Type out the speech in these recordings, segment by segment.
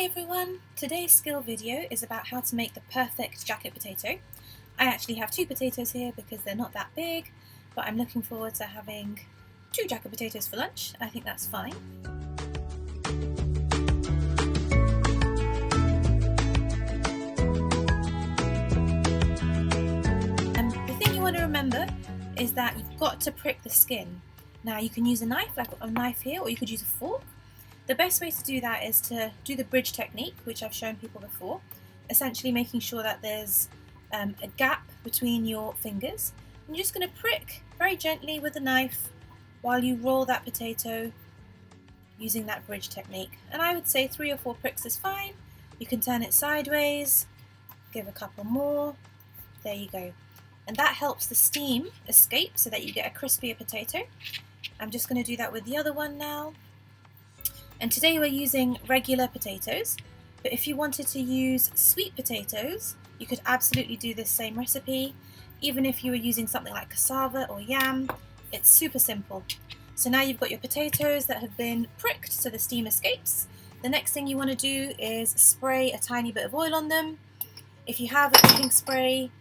everyone! Today's skill video is about how to make the perfect jacket potato. I actually have two potatoes here because they're not that big, but I'm looking forward to having two jacket potatoes for lunch. I think that's fine. The thing you want to remember is that you've got to prick the skin. Now you can use a knife, like a knife here, or you could use a fork. The best way to do that is to do the bridge technique, which I've shown people before, essentially making sure that there's a gap between your fingers. And you're just going to prick very gently with a knife while you roll that potato using that bridge technique. And I would say 3 or 4 pricks is fine. You can turn it sideways, give a couple more, there you go. And that helps the steam escape so that you get a crispier potato. I'm just going to do that with the other one now. And today we're using regular potatoes, but if you wanted to use sweet potatoes, you could absolutely do this same recipe. Even if you were using something like cassava or yam, it's super simple. So now you've got your potatoes that have been pricked so the steam escapes. The next thing you want to do is spray a tiny bit of oil on them. If you have a cooking spray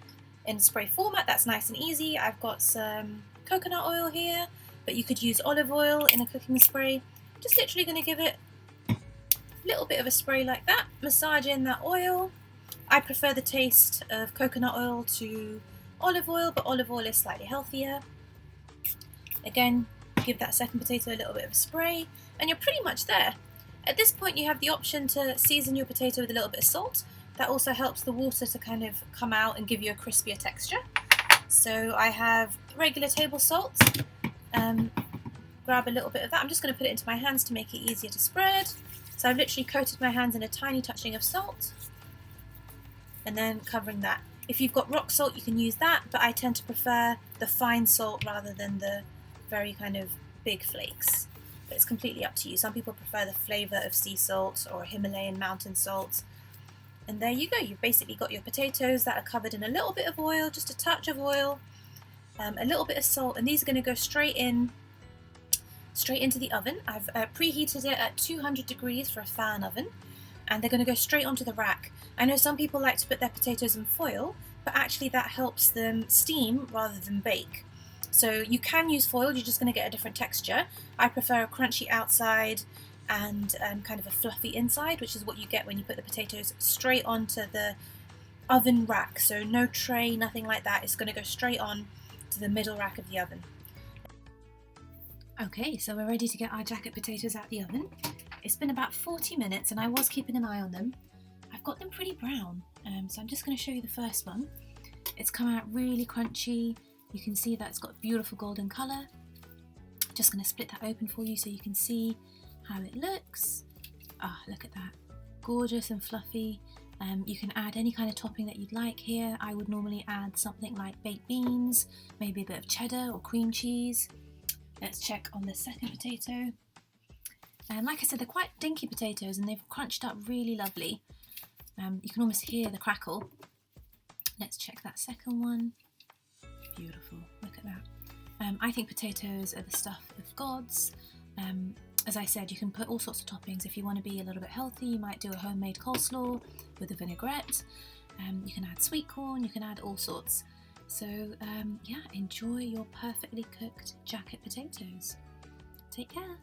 in spray format, that's nice and easy. I've got some coconut oil here, but you could use olive oil in a cooking spray. Just literally going to give it a little bit of a spray like that, massage in that oil. I prefer the taste of coconut oil to olive oil, but olive oil is slightly healthier. Again, give that second potato a little bit of a spray, and you're pretty much there. At this point you have the option to season your potato with a little bit of salt. That also helps the water to kind of come out and give you a crispier texture. So I have regular table salt. Grab a little bit of that. I'm just going to put it into my hands to make it easier to spread. So I've literally coated my hands in a tiny touching of salt and then covering that. If you've got rock salt you can use that, but I tend to prefer the fine salt rather than the very kind of big flakes. But it's completely up to you. Some people prefer the flavour of sea salt or Himalayan mountain salt. And there you go, you've basically got your potatoes that are covered in a little bit of oil, just a touch of oil, a little bit of salt, and these are going to go straight into the oven. I've preheated it at 200 degrees for a fan oven, and they're going to go straight onto the rack. I know some people like to put their potatoes in foil, but actually that helps them steam rather than bake. So you can use foil, you're just going to get a different texture. I prefer a crunchy outside and kind of a fluffy inside, which is what you get when you put the potatoes straight onto the oven rack. So no tray, nothing like that. It's going to go straight on to the middle rack of the oven. Okay, so we're ready to get our jacket potatoes out the oven. It's been about 40 minutes and I was keeping an eye on them. I've got them pretty brown, so I'm just going to show you the first one. It's come out really crunchy. You can see that it's got a beautiful golden colour. Just going to split that open for you so you can see how it looks. Ah, look at that. Gorgeous and fluffy. You can add any kind of topping that you'd like here. I would normally add something like baked beans, maybe a bit of cheddar or cream cheese. Let's check on the second potato. And like I said, they're quite dinky potatoes and they've crunched up really lovely. You can almost hear the crackle. Let's check that second one. Beautiful, look at that. I think potatoes are the stuff of gods. As I said, you can put all sorts of toppings. If you want to be a little bit healthy, you might do a homemade coleslaw with a vinaigrette. You can add sweet corn, you can add all sorts. So yeah, enjoy your perfectly cooked jacket potatoes. Take care.